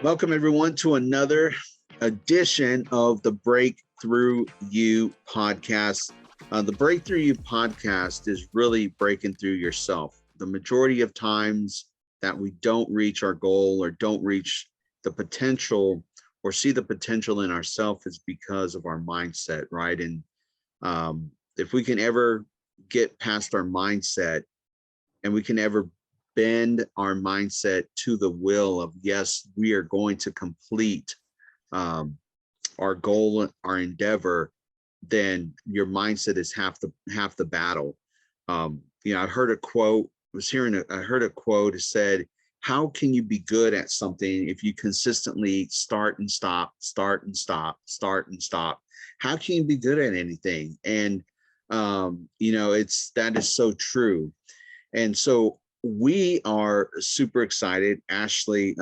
Welcome everyone to another edition of the Break Thru U podcast. The Break Thru U podcast is really breaking through yourself. The majority of times that we don't reach our goal or don't reach the potential or see the potential in ourselves is because of our mindset, right? And if we can ever get past our mindset and we can ever bend our mindset to the will of, yes, we are going to complete our goal, our endeavor, then your mindset is half the battle. I heard a quote, I heard a quote, it said, how can you be good at something if you consistently start and stop, start and stop, start and stop? How can you be good at anything? And, that is so true. And so we are super excited, Ashley,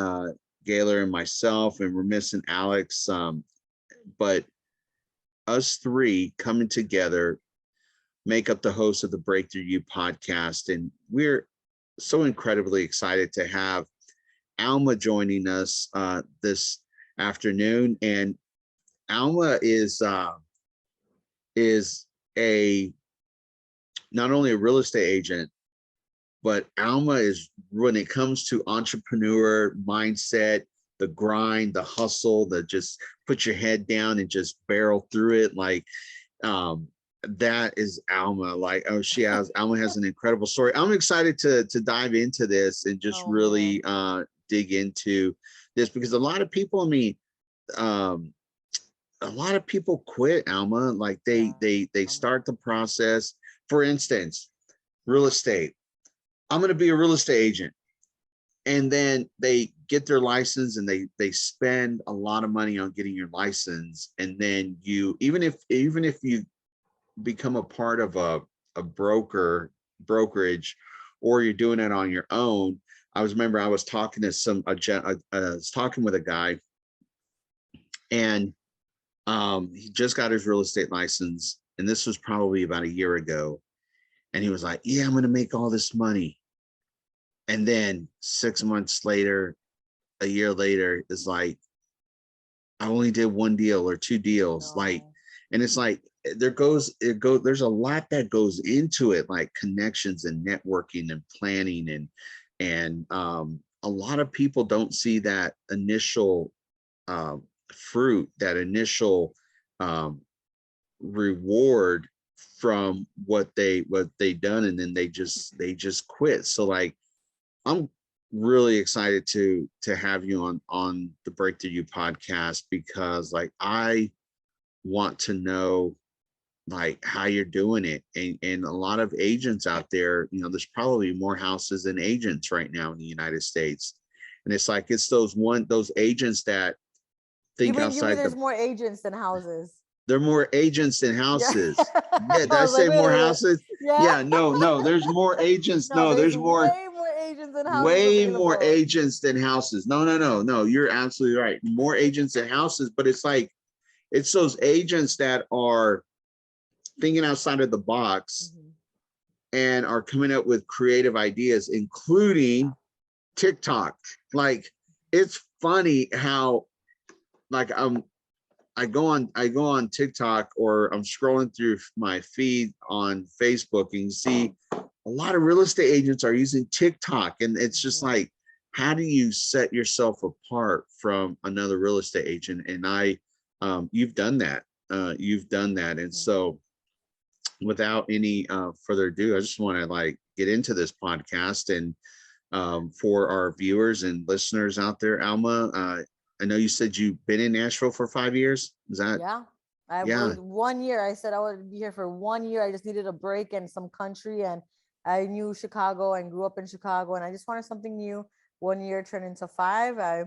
Gaylor, and myself, and we're missing Alex. But us three coming together make up the host of the Break Thru U podcast. And we're so incredibly excited to have Alma joining us this afternoon. And Alma is not only a real estate agent, but Alma is, when it comes to entrepreneur mindset, the grind, the hustle, the just put your head down and just barrel through it. Like that is Alma. Like, Alma has an incredible story. I'm excited to dive into this and just really dig into this, because a lot of people, a lot of people quit, Alma. Like they start the process. For instance, real estate. I'm going to be a real estate agent. And then they get their license and they spend a lot of money on getting your license. And then even if you become a part of a brokerage, or you're doing it on your own. I was talking to I was talking with a guy, and he just got his real estate license. And this was probably about a year ago. And he was like, yeah, I'm going to make all this money. And then 6 months later, a year later, it's like, I only did one deal or two deals. Like, and it's like, there's a lot that goes into it, like connections and networking and planning. And a lot of people don't see that initial fruit, that initial reward from what they done. And then they just quit. So like, I'm really excited to have you on the Break Thru U podcast, because like I want to know like how you're doing it. And a lot of agents out there, there's probably more houses than agents right now in the United States. And it's like, it's those agents that think outside. There's more agents than houses. There are more agents than houses. Yeah, did I say more houses? Yeah, no, there's more agents. No, there's more agents than houses. Way more agents than houses. No. You're absolutely right. More agents than houses, but it's like, it's those agents that are thinking outside of the box and are coming up with creative ideas, including TikTok. Like, it's funny how, like, I go on TikTok, or I'm scrolling through my feed on Facebook, and you see a lot of real estate agents are using TikTok. And it's just like, how do you set yourself apart from another real estate agent? And you've done that. And so without any further ado, I just want to like get into this podcast. And for our viewers and listeners out there, Alma, I know you said you've been in Nashville for 5 years. Is that? Yeah. I was 1 year. I said I would be here for 1 year. I just needed a break and some country. And I knew Chicago and grew up in Chicago. And I just wanted something new. 1 year turned into 5. I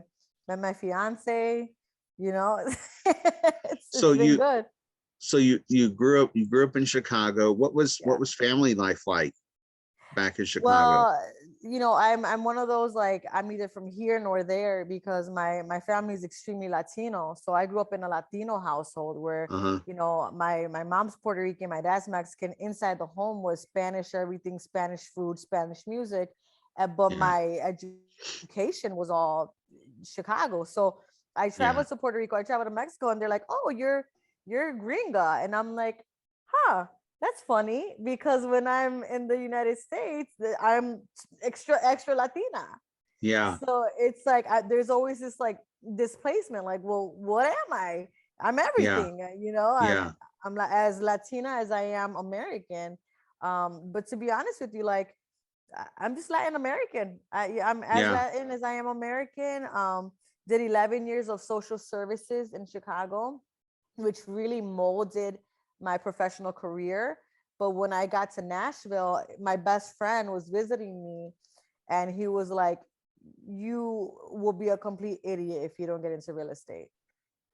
met my fiance, it's been good. So you grew up in Chicago. What was family life like back in Chicago? Well, I'm one of those, like, I'm neither from here nor there, because my family is extremely Latino. So I grew up in a Latino household where, my mom's Puerto Rican, my dad's Mexican. Inside the home was Spanish, everything, Spanish food, Spanish music. But my education was all Chicago. So I traveled to Puerto Rico, I traveled to Mexico, and they're like, oh, you're gringa. And I'm like, huh, that's funny, because when I'm in the United States, I'm extra Latina. Yeah. So it's like there's always this like displacement. Like, well, what am I? I'm Yeah. everything. Yeah. I'm like as Latina as I am American. But to be honest with you, like I'm just Latin American. I'm as Yeah. Latin as I am American. Did 11 years of social services in Chicago, which really molded my professional career. But when I got to Nashville, my best friend was visiting me, and he was like, you will be a complete idiot if you don't get into real estate.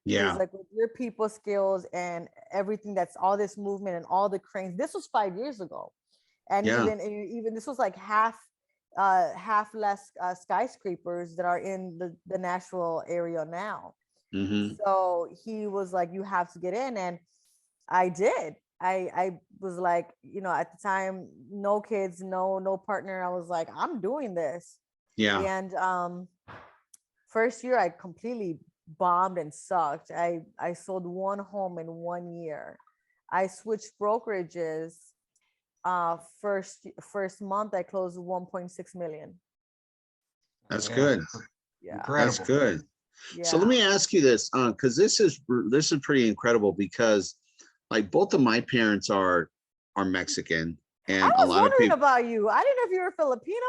He was Yeah. like, with your people skills and everything, that's all this movement and all the cranes. This was 5 years ago. And Yeah. even this was like half less skyscrapers that are in the Nashville area now. Mm-hmm. So he was like, you have to get in. And I did. I was like, at the time, no kids, no partner. I was like, I'm doing this. Yeah. And first year I completely bombed and sucked. I sold one home in 1 year. I switched brokerages. First month I closed 1.6 million. That's good. Yeah. Incredible. That's good. Yeah. So let me ask you this, because this is pretty incredible, because like both of my parents are Mexican, and I a was lot of wondering people. about you. I didn't know if you were Filipino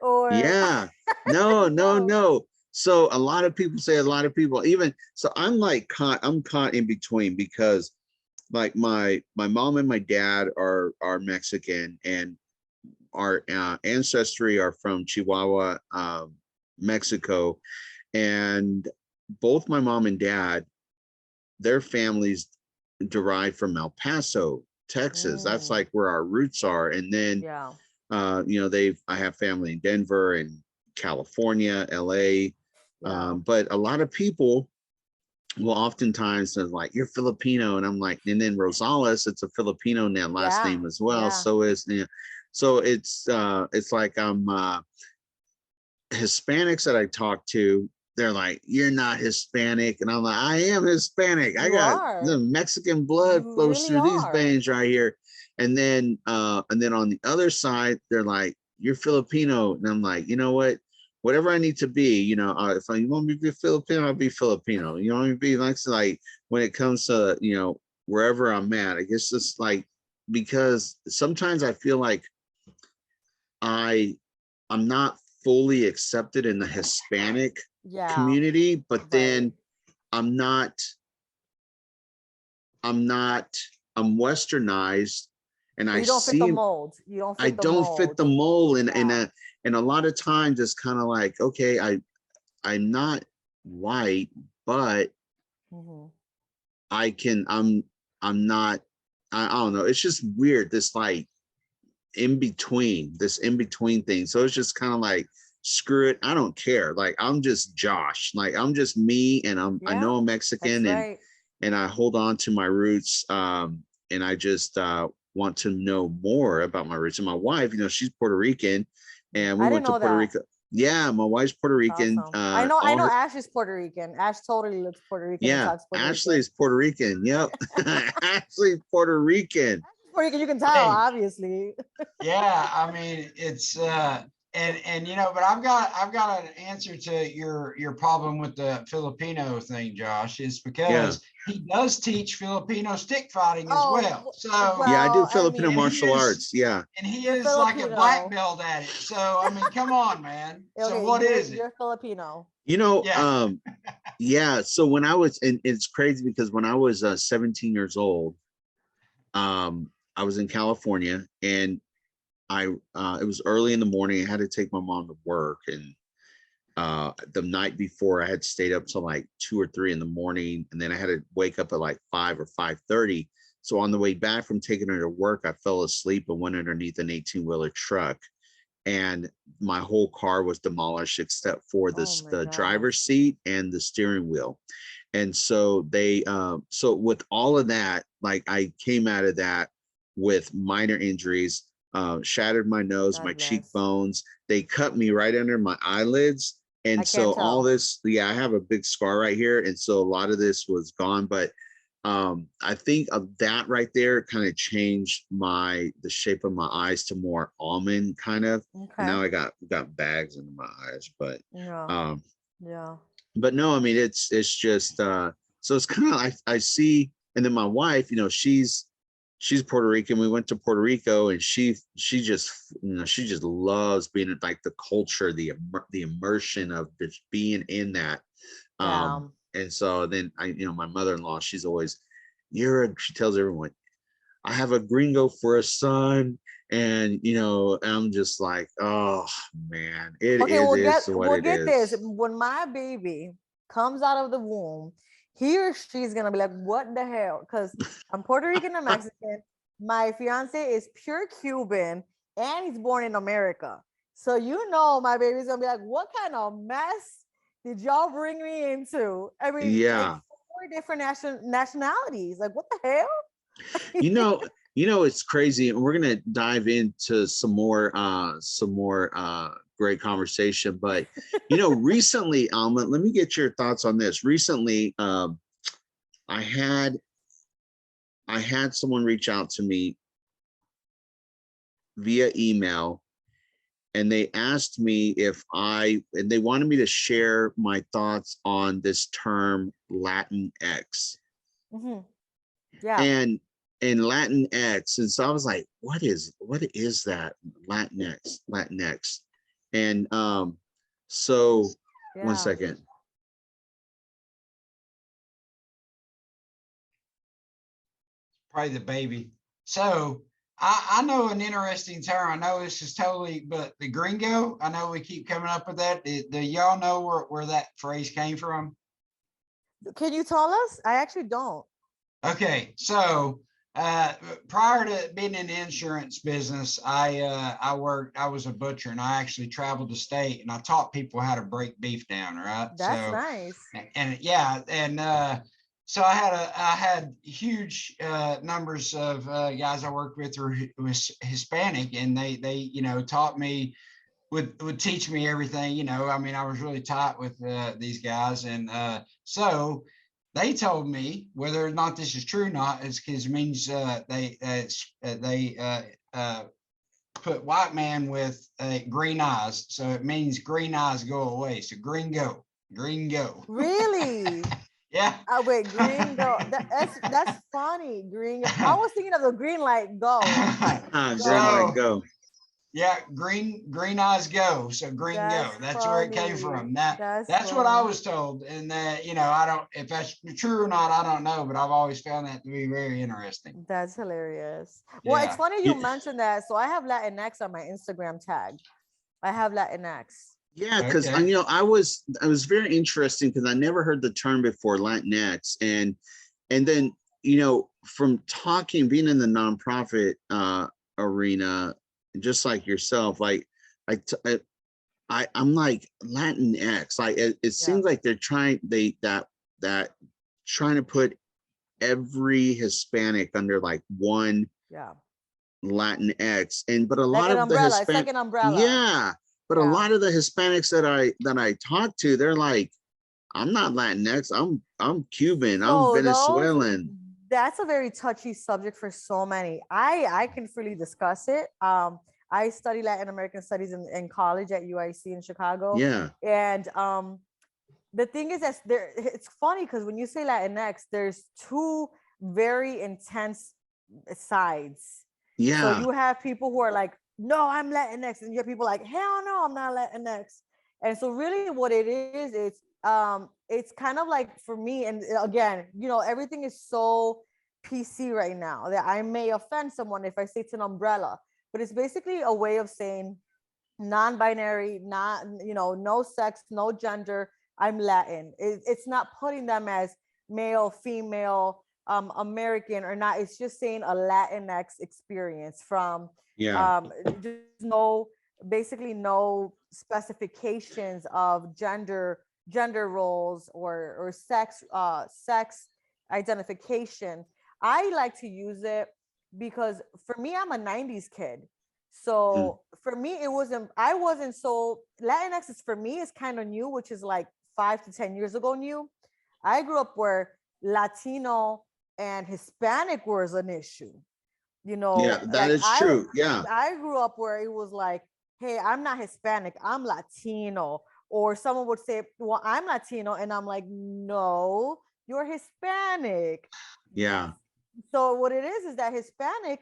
or. Yeah. No, no, no. So a lot of people say, a lot of people even, so I'm caught in between, because like my mom and my dad are Mexican, and our ancestry are from Chihuahua, Mexico, and both my mom and dad, their families derive from El Paso, Texas. That's like where our roots are. And then Yeah. I have family in Denver and California, LA. But a lot of people will oftentimes say like, you're Filipino. And I'm like, and then Rosales, it's a Filipino last name as well. So it's like I'm Hispanics that I talk to, they're like, you're not Hispanic. And I'm like, I am Hispanic. I got the Mexican blood flows through these veins right here. And then on the other side, they're like, you're Filipino. And I'm like, you know what? Whatever I need to be, if you want me to be Filipino, I'll be Filipino. You want me to be like when it comes to, wherever I'm at, I guess it's like, because sometimes I feel like I'm not fully accepted in the Hispanic community, but then I'm westernized, and you don't fit the mold. I don't fit the mold, and a lot of times it's kind of like, okay, I'm not white, but I'm not, I don't know, it's just weird, this like in between thing. So it's just kind of like, screw it, I don't care, like I'm just Josh, like I'm just me, and I know I'm Mexican, and I hold on to my roots, and I just want to know more about my roots. And my wife, she's Puerto Rican, and we went to Puerto Rico. Yeah, my wife's Puerto Rican. Awesome. I know Ash is Puerto Rican. Ash totally looks Puerto Rican. Yeah, Ashley is Puerto Rican. Yep. Ashley's Puerto Rican. Puerto Rican, you can tell, obviously. Yeah, I mean, it's and but I've got an answer to your problem with the Filipino thing, Josh, is because he does teach Filipino stick fighting as well. So yeah, I do Filipino martial arts. Yeah. And he is like a black belt at it. So I mean, come on, man. Okay, so what is it? You're Filipino. Yeah. So when I was, and it's crazy because when I was 17 years old, I was in California, and it was early in the morning. I had to take my mom to work, and the night before I had stayed up till like 2 or 3 in the morning, and then I had to wake up at like 5 or 5:30. So on the way back from taking her to work, I fell asleep and went underneath an 18-wheeler truck, and my whole car was demolished except for the driver's seat and the steering wheel. And so so with all of that, like I came out of that with minor injuries, shattered my nose, my cheekbones. They cut me right under my eyelids, And so all this, I have a big scar right here. And so a lot of this was gone, but I think of that right there kind of changed the shape of my eyes to more almond kind of. Okay. And now I got bags in my eyes, but but no, I mean, it's just, so it's kind of like I see, and then my wife, she's Puerto Rican. We went to Puerto Rico, and she just, she just loves being in like the culture, the immersion of just being in that. And so then my mother-in-law, she's always, she tells everyone, I have a gringo for a son. And, I'm just like, oh man, it is what it is. This. When my baby comes out of the womb, he or she's going to be like, what the hell? Because I'm Puerto Rican and Mexican. My fiance is pure Cuban and he's born in America. So, my baby's going to be like, what kind of mess did y'all bring me into? I mean, like 4 different nationalities. Like, what the hell? It's crazy, and we're gonna dive into some more great conversation. But recently, Alma, let me get your thoughts on this. Recently, I had someone reach out to me via email, and they asked me and they wanted me to share my thoughts on this term Latinx. Mm-hmm. Yeah. And Latinx. And so I was like, what is that Latinx? And so 1 second. Probably the baby. So I know an interesting term. I know this is totally, but the gringo, I know we keep coming up with that. Do y'all know where that phrase came from? Can you tell us? I actually don't. Okay, so prior to being in the insurance business, I was a butcher, and I actually traveled the state, and I taught people how to break beef down. Right. That's nice. So I had huge numbers of guys I worked with who was Hispanic, and they taught me, would teach me everything. I mean, I was really tight with these guys, and so they told me, whether or not this is true or not, it means they put white man with green eyes, so it means green eyes go away. So gringo. Really? Yeah. Oh wait, gringo. That's funny. Gringo. I was thinking of the green light go. Green light go. Yeah, green eyes go. So gringo. That's where it came from. That's what I was told. And I don't, if that's true or not, I don't know, but I've always found that to be very interesting. That's hilarious. Yeah. Well, it's funny you mentioned that. So I have Latinx on my Instagram tag. I have Latinx. Yeah, because I was very interesting because I never heard the term before, Latinx, and then from being in the nonprofit arena, just like yourself, I'm like Latinx, like it seems like they're trying to put every Hispanic under like one Latinx, but a lot of the Hispanics, it's like an umbrella. Yeah. But a lot of the Hispanics that I talk to, they're like, I'm not Latinx. I'm Cuban. I'm Venezuelan. That's a very touchy subject for so many. I can freely discuss it. I study Latin American studies in college at UIC in Chicago. Yeah. And the thing is that it's funny because when you say Latinx, there's 2 very intense sides. Yeah. So you have people who are like, no, I'm Latinx, and you have people like, hell no, I'm not Latinx. And so really what it is, it's kind of like, for me, and again, everything is so PC right now that I may offend someone if I say it's an umbrella, but it's basically a way of saying non-binary, no sex, no gender, I'm Latin. It's not putting them as male, female, American or not. It's just saying a Latinx experience from just no specifications of gender roles or sex identification. I like to use it because for me, I'm a 90s kid. So for me, I wasn't so, Latinx is for me is kind of new, which is like 5 to 10 years ago new. I grew up where Latino and Hispanic was an issue. You know, Yeah, that like is true. Yeah. I grew up where it was like, hey, I'm not Hispanic, I'm Latino. Or someone would say, well, I'm Latino. And I'm like, no, you're Hispanic. Yeah. So what it is that Hispanic,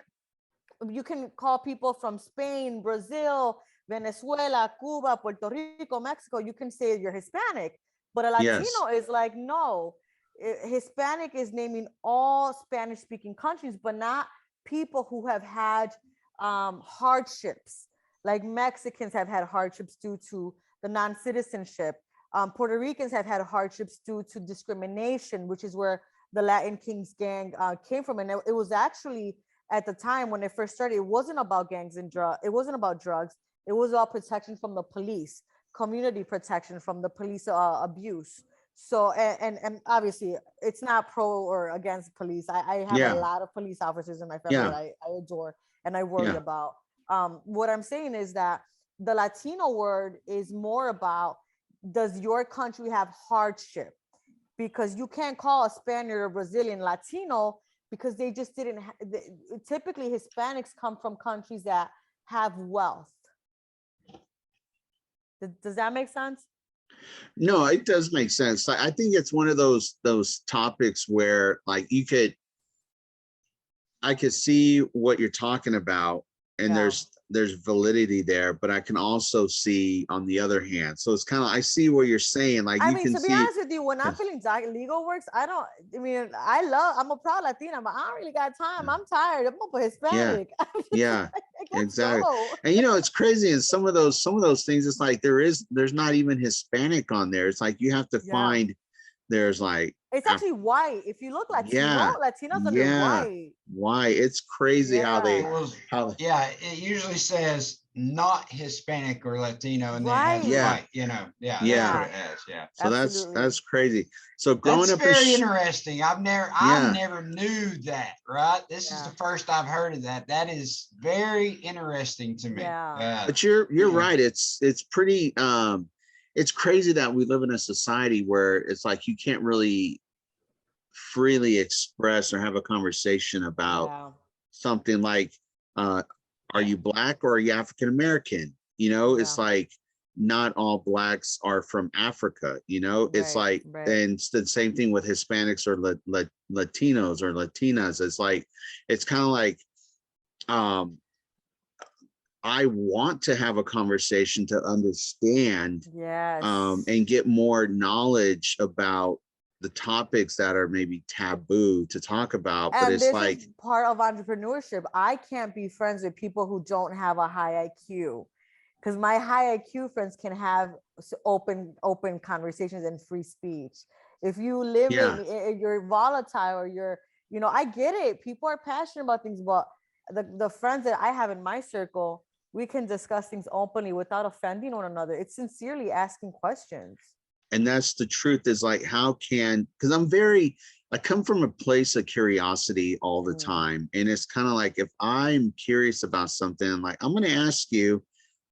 you can call people from Spain, Brazil, Venezuela, Cuba, Puerto Rico, Mexico. You can say you're Hispanic. But a Yes. Latino is like, no. Hispanic is naming all Spanish speaking countries, but not people who have had hardships. Like Mexicans have had hardships due to the non-citizenship. Puerto Ricans have had hardships due to discrimination, which is where the Latin Kings gang came from. And it was actually, at the time when it first started, it wasn't about gangs and drugs. It wasn't about drugs. It was all protection from the police, community protection from the police abuse. So, and obviously it's not pro or against police. I have a lot of police officers in my family that I adore and I worry about. What I'm saying is that the Latino word is more about, does your country have hardship? Because you can't call a Spaniard or Brazilian Latino because they just didn't. Typically, Hispanics come from countries that have wealth. Does that make sense? No, it does make sense. I think it's one of those topics where like I could see what you're talking about, and there's validity there, but I can also see on the other hand. So it's kind of, I see what you're saying. Like, I you mean, can to be honest with you, when I'm feeling legal works, I'm a proud Latina, but I don't really got time. I'm tired. I'm gonna put Hispanic. Yeah, exactly. Go. And it's crazy. And some of those things, it's like there's not even Hispanic on there. It's like you have to find, there's like, it's actually white. If you look Latino, Latinos under white. Why? It's crazy how it usually says not Hispanic or Latino, and then white. So that's crazy. So growing up, very interesting. I never knew that. Right, this is the first I've heard of that. That is very interesting to me. But you're right. It's pretty. It's crazy that we live in a society where it's like you can't really freely express or have a conversation about something like, are you Black or are you African American? It's like not all Blacks are from Africa. It's like, and it's the same thing with Hispanics or Latinos or Latinas. It's like, it's kind of like, I want to have a conversation to understand and get more knowledge about the topics that are maybe taboo to talk about. But it's like part of entrepreneurship. I can't be friends with people who don't have a high IQ, because my high IQ friends can have open conversations and free speech. If you live in, you're volatile, or you're, I get it. People are passionate about things, but the friends that I have in my circle, we can discuss things openly without offending one another. It's sincerely asking questions. And that's the truth, is like, because I come from a place of curiosity all the time. And it's kind of like, if I'm curious about something, like, I'm going to ask you,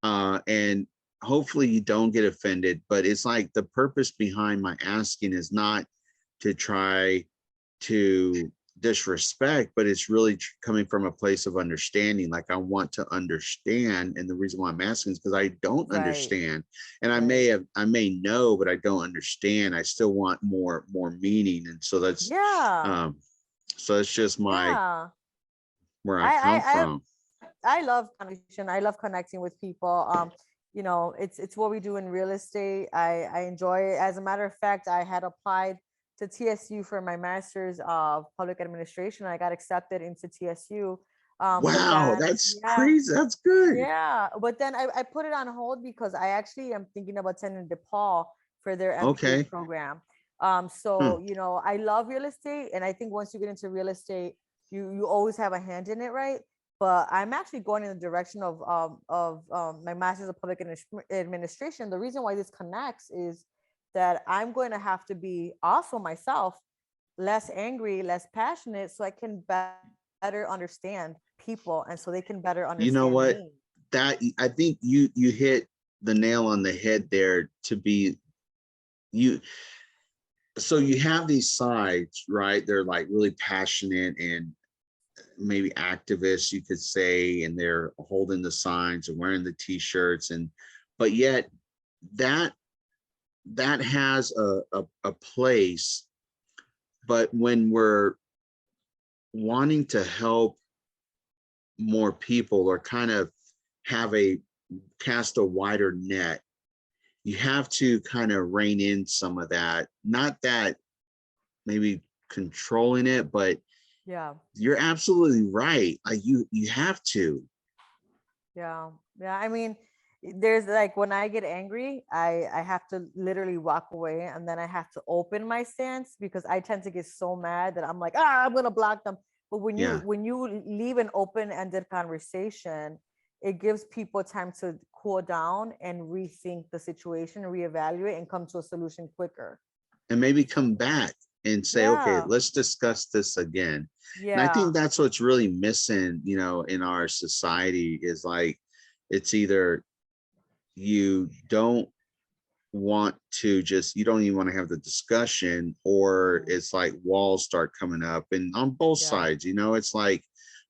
and hopefully you don't get offended, but it's like the purpose behind my asking is not to try to disrespect, but it's really coming from a place of understanding. Like, I want to understand, and the reason why I'm asking is because I don't understand, and I may know, but I don't understand. I still want more meaning, and so that's so it's just where I come from. I love connection. I love connecting with people. It's what we do in real estate. I enjoy it. As a matter of fact, I had applied to TSU for my master's of public administration. I got accepted into TSU. Wow, that's crazy. That's good. Yeah, but then I put it on hold because I actually am thinking of attending DePaul for their MBA program. I love real estate, and I think once you get into real estate, you always have a hand in it, right? But I'm actually going in the direction of my master's of public administration. The reason why this connects is that I'm going to have to be also myself less angry, less passionate, so I can better understand people, and so they can better understand You know what? me. that, I think you hit the nail on the head there, to be you. So you have these sides, right? They're like really passionate and maybe activists, you could say, and they're holding the signs and wearing the t-shirts, and but yet that has a place. But when we're wanting to help more people, or kind of cast a wider net, you have to kind of rein in some of that. Not that maybe controlling it, but Yeah. you're absolutely right. You have to. Yeah. I mean, there's like, when I get angry, I have to literally walk away, and then I have to open my stance, because I tend to get so mad that I'm like, I'm gonna block them. But Yeah. when you leave an open-ended conversation, it gives people time to cool down and rethink the situation, reevaluate, and come to a solution quicker. And maybe come back and say, okay, Yeah. let's discuss this again. And I Yeah. think that's what's really missing, in our society, is like, it's either you don't want to you don't even want to have the discussion, or it's like walls start coming up. And on both sides, it's like,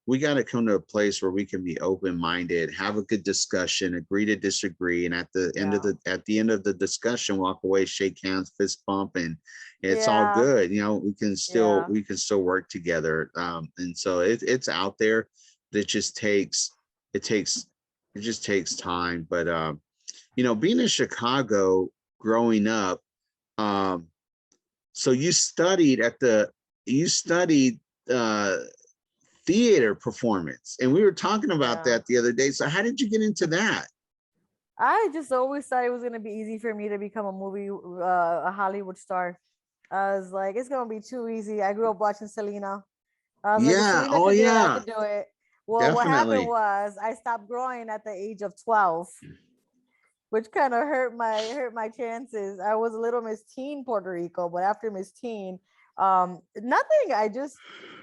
we got to come to a place where we can be open-minded, have a good discussion, agree to disagree, and at the end of the discussion, walk away, shake hands, fist bump, and it's all good. We can still work together. And so it's out there. It just takes time. But being in Chicago growing up, so you studied theater performance, and we were talking about that the other day. So how did you get into that? I just always thought it was going to be easy for me to become a Hollywood star. I was like, it's going to be too easy. I grew up watching Selena. I was like, if Selena could do it, I could do it. Well, what happened was, I stopped growing at the age of 12, which kind of hurt my chances. I was a little Miss Teen Puerto Rico, but after Miss Teen, nothing.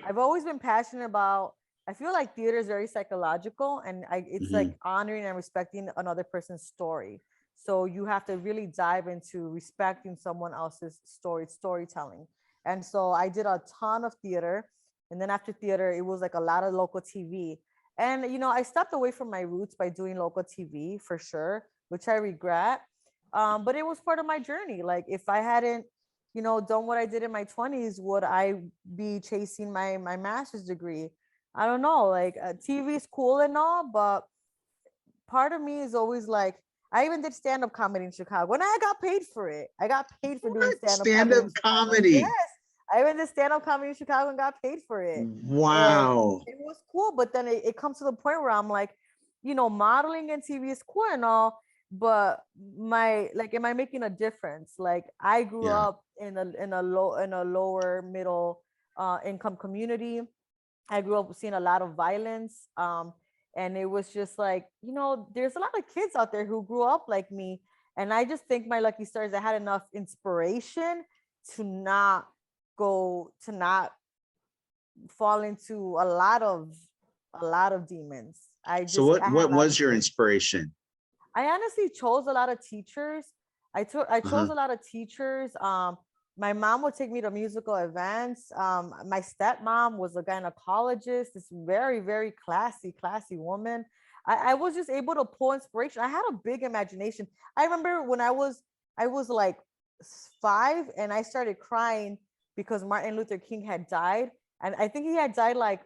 I've always been passionate about. I feel like theater is very psychological, and it's like honoring and respecting another person's story. So you have to really dive into respecting someone else's storytelling. And so I did a ton of theater, and then after theater, it was like a lot of local TV. And I stepped away from my roots by doing local TV for sure, which I regret. But it was part of my journey. Like, if I hadn't, done what I did in my 20s, would I be chasing my master's degree? I don't know. Like, TV is cool and all, but part of me is always like, I even did stand-up comedy in Chicago, and I got paid for it. I got paid for doing stand-up comedy. Yes. I even did stand-up comedy in Chicago and got paid for it. Wow. And it was cool. But then it comes to the point where I'm like, modeling and TV is cool and all, but am I making a difference? Like, I grew up in a lower middle income community. I grew up seeing a lot of violence. And it was just like, there's a lot of kids out there who grew up like me. And I just think my lucky stars, I had enough inspiration to not fall into a lot of demons. So what was your inspiration? I honestly chose a lot of teachers. I chose a lot of teachers. My mom would take me to musical events. My stepmom was a gynecologist, this very, very classy woman. I was just able to pull inspiration. I had a big imagination. I remember when I was like 5, and I started crying because Martin Luther King had died. And I think he had died like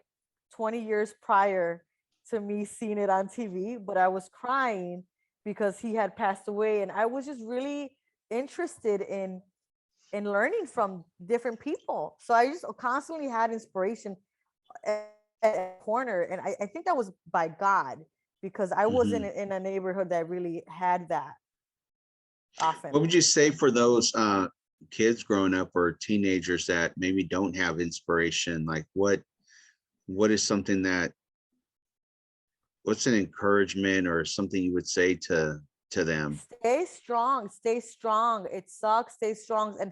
20 years prior to me seeing it on TV, but I was crying because he had passed away. And I was just really interested in learning from different people. So I just constantly had inspiration at a corner. And I think that was by God, because I wasn't in a neighborhood that really had that often. What would you say for those kids growing up, or teenagers that maybe don't have inspiration? Like, what is something what's an encouragement or something you would say to them? Stay strong. It sucks. Stay strong and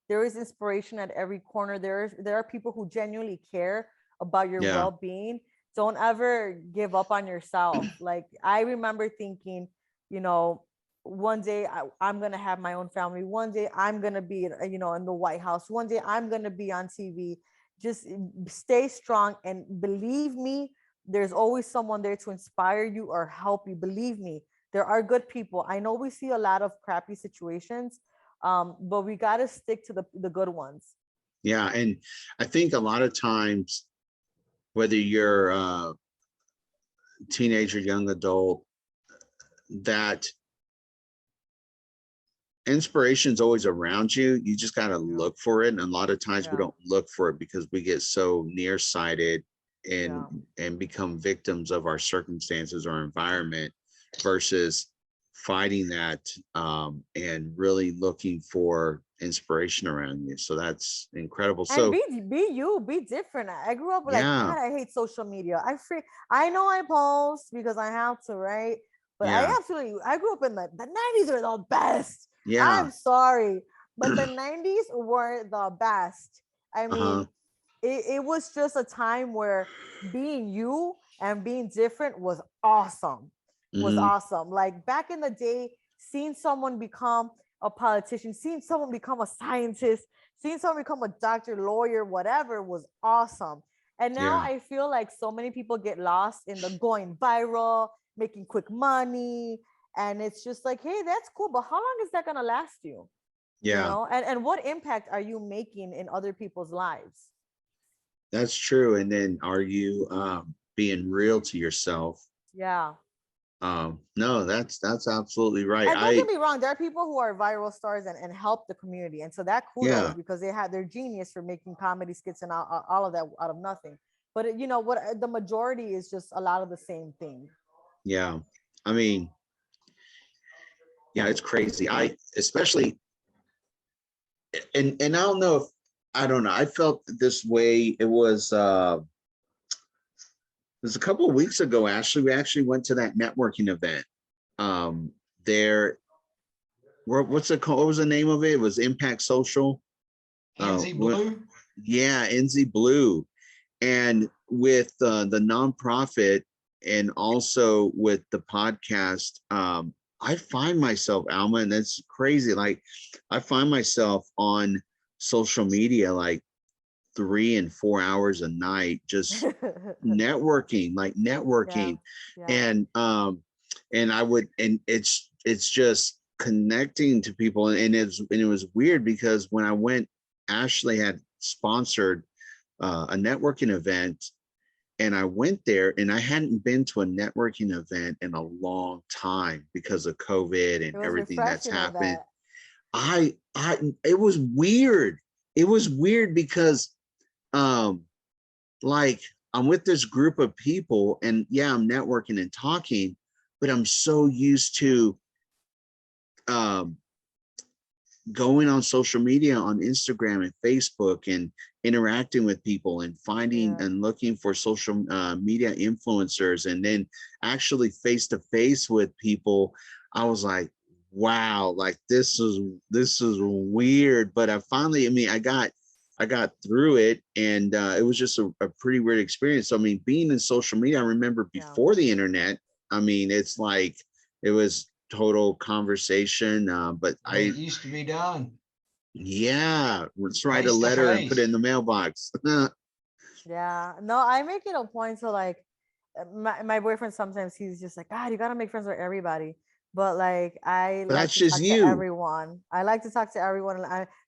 there is inspiration at every corner. There are people who genuinely care about your well-being. don't ever give up on yourself. Like I remember thinking, you know, one day I'm gonna have my own family. One day I'm gonna be, you know, in the White House. One day I'm gonna be on TV. Just stay strong and believe me, there's always someone there to inspire you or help you. Believe me, there are good people. I know we see a lot of crappy situations, but we got to stick to the good ones. Yeah. And I think a lot of times, whether you're a teenager, young adult, that inspiration's always around you. You just got to look for it. And a lot of times we don't look for it because we get so nearsighted and become victims of our circumstances or environment versus fighting that and really looking for inspiration around you. So that's incredible. So be you, be different. I grew up like, God, I hate social media. I know I post because I have to, right? But I grew up in the 90s are the best. Yeah. I'm sorry, but the 90s were the best. I mean, it was just a time where being you and being different was awesome. Was awesome. Like back in the day, seeing someone become a politician, seeing someone become a scientist, seeing someone become a doctor, lawyer, whatever was awesome. And now I feel like so many people get lost in the going viral, making quick money. And it's just like, hey, that's cool, but how long is that gonna last you? Yeah. You know, and what impact are you making in other people's lives? That's true. And then are you being real to yourself? Yeah. No, that's absolutely right. And don't get me wrong, there are people who are viral stars and help the community. And so that kudos because they had their genius for making comedy skits and all of that out of nothing. But you know what, the majority is just a lot of the same thing. Yeah. I mean, yeah, it's crazy. Especially, and I don't know if, I don't know. I felt this way. It was a couple of weeks ago, Ashley. We actually went to that networking event. What's it called? What was the name of it? It was Impact Social. NZ Blue? Yeah, NZ Blue. And with the nonprofit and also with the podcast, I find myself, Alma, and that's crazy. Like I find myself on social media like 3 and 4 hours a night, just networking. And it's just connecting to people. And it was weird because when I went, Ashley had sponsored a networking event, and I went there, and I hadn't been to a networking event in a long time because of COVID and everything that's happened. It was weird. It was weird because like I'm with this group of people, and I'm networking and talking, but I'm so used to going on social media, on Instagram and Facebook, and interacting with people and finding and looking for social media influencers, and then actually face to face with people. I was like, wow, like this is weird. But I got through it, and it was just a pretty weird experience. So, I mean, being in social media, I remember before the internet, I mean, it's like, it was total conversation, but it used to be done. Yeah, let's write a letter and put it in the mailbox. Yeah, no, I make it a point to like, my boyfriend sometimes he's just like, God, you gotta make friends with everybody. But like, that's just you. To everyone. I like to talk to everyone.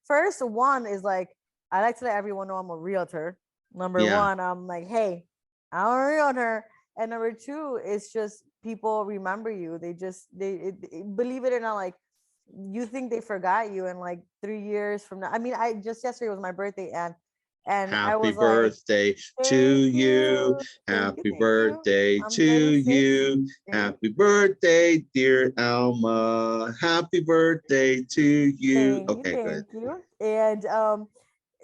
First one is like, I like to let everyone know I'm a realtor. Number one, I'm like, hey, I'm a realtor. And number two, it's just people remember you. They believe it or not, like you think they forgot you, and like 3 years from now. I mean, yesterday was my birthday, and happy I was birthday like, to you. Happy birthday to you. Happy birthday, dear Alma. Happy birthday to you. Okay, good. Thank you. And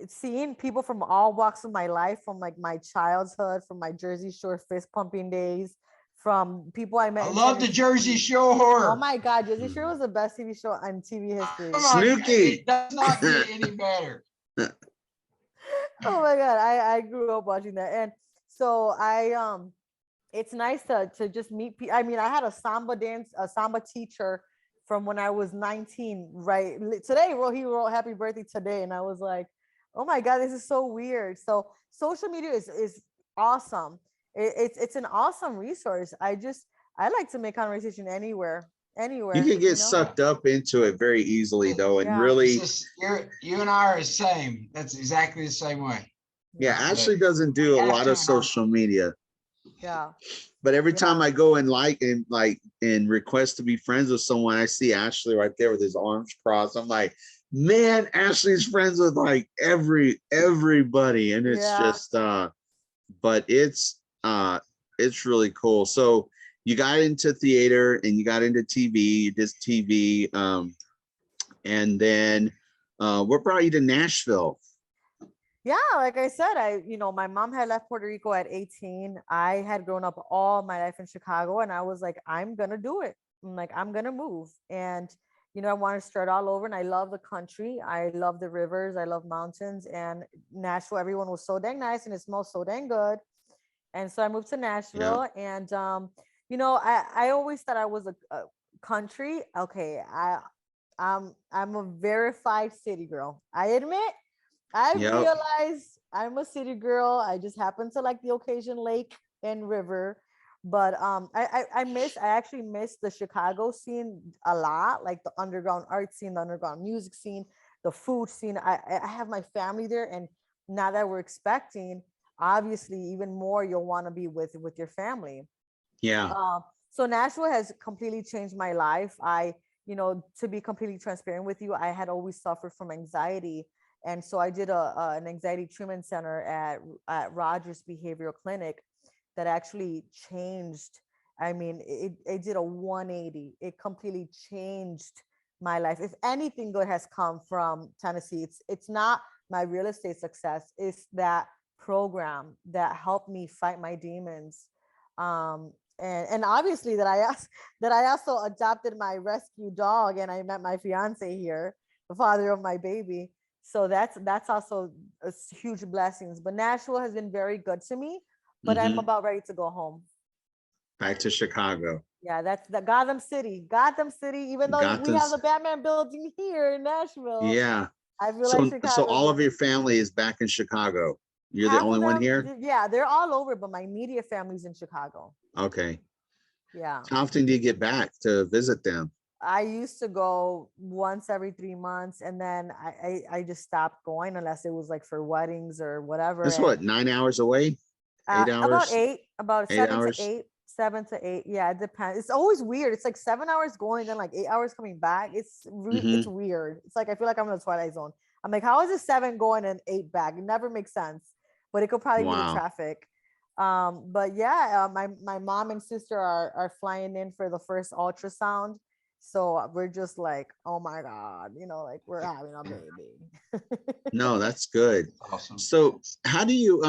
seeing people from all walks of my life, from like my childhood, from my Jersey Shore fist pumping days, from people I met. I love the Jersey Shore. Oh my God, Jersey Shore was the best TV show on TV history. Snooki. It does not get any better. Oh my God, I grew up watching that. And So it's nice to just meet people. I mean, I had a samba teacher from when I was 19, right? Today, he wrote happy birthday today. And I was like, oh my God, this is so weird. So social media is awesome. It's an awesome resource. I like to make conversation anywhere, You can get sucked up into it very easily though. And really, you and I are the same. That's exactly the same way. Yeah, Ashley doesn't do a lot of social media. Yeah. But every time I go and and request to be friends with someone, I see Ashley right there with his arms crossed. I'm like, man, Ashley's friends with like everybody. And it's just but it's really cool. So you got into theater and you got into TV, you did TV. And then what brought you to Nashville? Yeah, like I said, my mom had left Puerto Rico at 18. I had grown up all my life in Chicago, and I was like, I'm gonna do it. I'm like, I'm gonna move. And I want to start all over. And I love the country. I love the rivers. I love mountains. And Nashville, everyone was so dang nice and it smells so dang good. And so I moved to Nashville. Yeah. And I always thought I was a country. Okay, I'm a verified city girl. I admit. I realized I'm a city girl. I just happen to like the occasion lake and river. But I actually miss the Chicago scene a lot, like the underground art scene, the underground music scene, the food scene. I have my family there. And now that we're expecting, obviously, even more you'll want to be with your family. Yeah. So Nashville has completely changed my life. To be completely transparent with you, I had always suffered from anxiety. And so I did an anxiety treatment center at Rogers Behavioral Clinic that actually changed. I mean, it did a 180. It completely changed my life. If anything good has come from Tennessee, it's not my real estate success. It's that program that helped me fight my demons. And obviously that I also adopted my rescue dog, and I met my fiance here, the father of my baby. So that's also a huge blessings. But Nashville has been very good to me. But I'm about ready to go home. Back to Chicago. Yeah, that's the Gotham City. Even though we have the Batman building here in Nashville. Yeah. I feel like Chicago. So all of your family is back in Chicago. You're the only one here? Yeah, they're all over, but my immediate family's in Chicago. Okay. Yeah. How often do you get back to visit them? I used to go once every 3 months, and then I just stopped going unless it was like for weddings or whatever. That's what, 9 hours away? 8 hours? About 7 to 8. Yeah, it depends. It's always weird. It's like 7 hours going, then like 8 hours coming back. It's weird. It's like I feel like I'm in the Twilight Zone. I'm like, how is it 7 going and 8 back? It never makes sense. But it could probably be the traffic. But yeah, my mom and sister are flying in for the first ultrasound. So we're just like, oh my God, like we're having a baby. No, that's good. Awesome. So how do you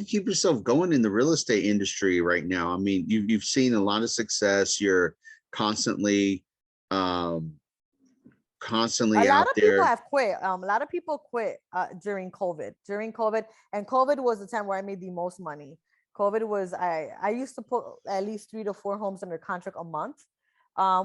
keep yourself going in the real estate industry right now? I mean, you've seen a lot of success. You're constantly out there. A lot of people have quit. A lot of people quit during COVID. And COVID was the time where I made the most money. COVID was, I used to put at least 3 to 4 homes under contract a month.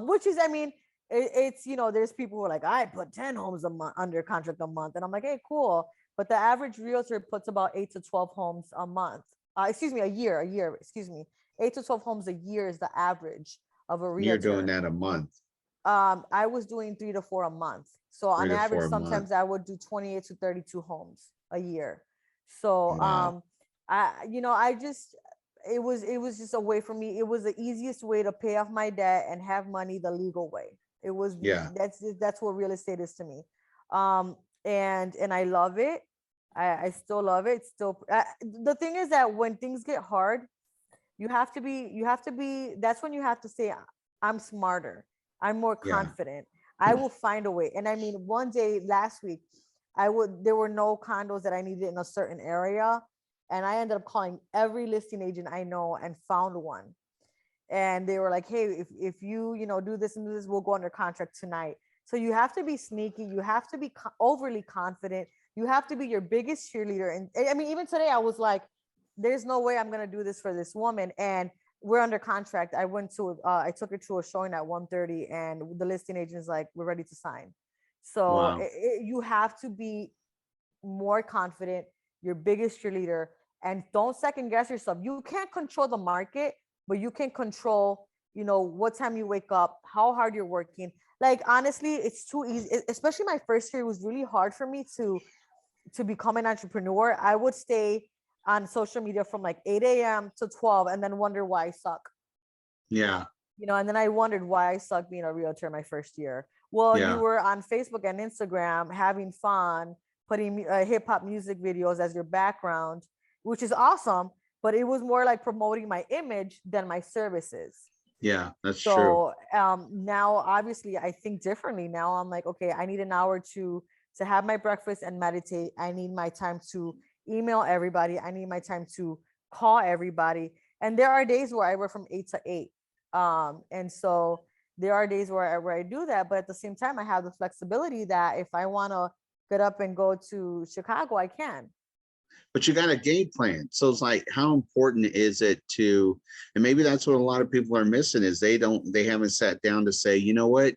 Which is, I mean, it's, there's people who are like, I put 10 homes a month under contract a month. And I'm like, hey, cool. But the average realtor puts about 8 to 12 homes a month. A year, excuse me. 8 to 12 homes a year is the average of a realtor. You're doing that a month. I was doing 3 to 4 a month. So on average, sometimes I would do 28 to 32 homes a year. So, wow. It was just a way for me. It was the easiest way to pay off my debt and have money the legal way. It was, that's what real estate is to me. And I love it. I still love it. The thing is that when things get hard, you have to be, that's when you have to say, I'm smarter. I'm more confident. I will find a way. And I mean, one day last week, there were no condos that I needed in a certain area. And I ended up calling every listing agent I know and found one. And they were like, hey, if you do this and do this, we'll go under contract tonight. So you have to be sneaky. You have to be overly confident. You have to be your biggest cheerleader. And I mean, even today I was like, there's no way I'm going to do this for this woman. And we're under contract. I took her to a showing at 1:30 and the listing agent is like, we're ready to sign. So Wow. you have to be more confident, your biggest cheerleader, and don't second guess yourself. You can't control the market, but you can control, what time you wake up, how hard you're working. Like, honestly, it's too easy. Especially my first year, it was really hard for me to become an entrepreneur. I would stay on social media from like 8 a.m. to 12 and then wonder why I suck. Yeah. And then I wondered why I suck being a realtor my first year. Well, Yeah. you were on Facebook and Instagram having fun, putting hip hop music videos as your background, which is awesome, but it was more like promoting my image than my services. Yeah, that's true. So now obviously I think differently. Now I'm like, okay, I need an hour to have my breakfast and meditate. I need my time to email everybody. I need my time to call everybody. And there are days where I work from 8 to 8. And so there are days where I do that, but at the same time, I have the flexibility that if I want to get up and go to Chicago, I can. But you got a game plan. So it's like, how important is it to, and maybe that's what a lot of people are missing is they haven't sat down to say, you know what,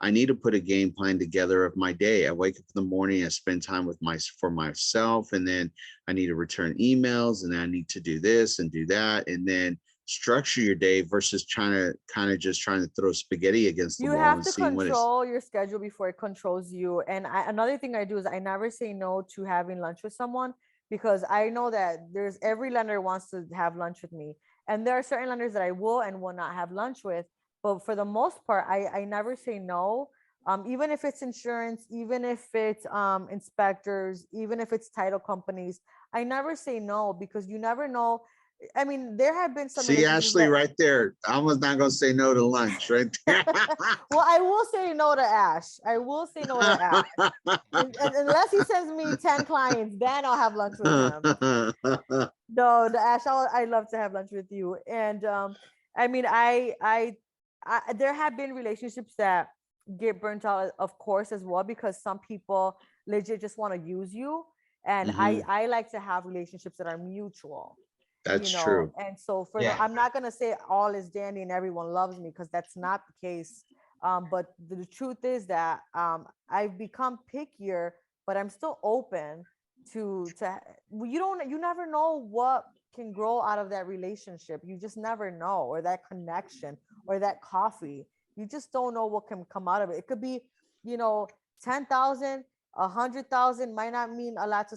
I need to put a game plan together of my day. I wake up in the morning, I spend time for myself, and then I need to return emails, and then I need to do this and do that, and then structure your day versus trying to throw spaghetti against the wall have and to see what is. control your schedule before it controls you. And another thing I do is I never say no to having lunch with someone, because I know that every lender wants to have lunch with me, and there are certain lenders that I will and will not have lunch with. But for the most part, I never say no. Even if it's insurance, even if it's inspectors, even if it's title companies, I never say no, because you never know. I mean, there have been some. See, Ashley, right there. Alma's not going to say no to lunch, right there. Well, I will say no to Ash. I will say no to Ash. Unless he sends me 10 clients, then I'll have lunch with him. No, the Ash, I love to have lunch with you. And I mean, I there have been relationships that get burnt out, of course, as well, because some people legit just want to use you. And I like to have relationships that are mutual. That's true. And so I'm not going to say all is dandy and everyone loves me, because that's not the case. But the truth is that I've become pickier, but I'm still open to you never know what can grow out of that relationship. You just never know, or that connection, or that coffee. You just don't know what can come out of it. It could be, 10,000, 100,000 might not mean a lot to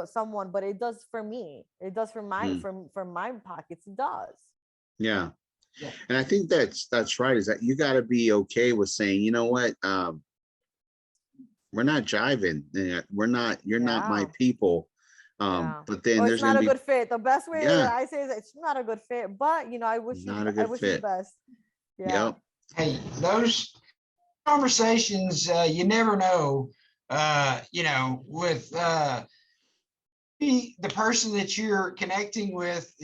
someone, but it does for me. It does for my for my pockets. It does. Yeah. And I think that's right. Is that you got to be okay with saying, you know what, we're not jiving. You're not my people. But then there's not a good fit. The best way that I say is it's not a good fit, but I wish you the best. Yeah. Yep. Hey, those conversations, you never know, with the person that you're connecting with,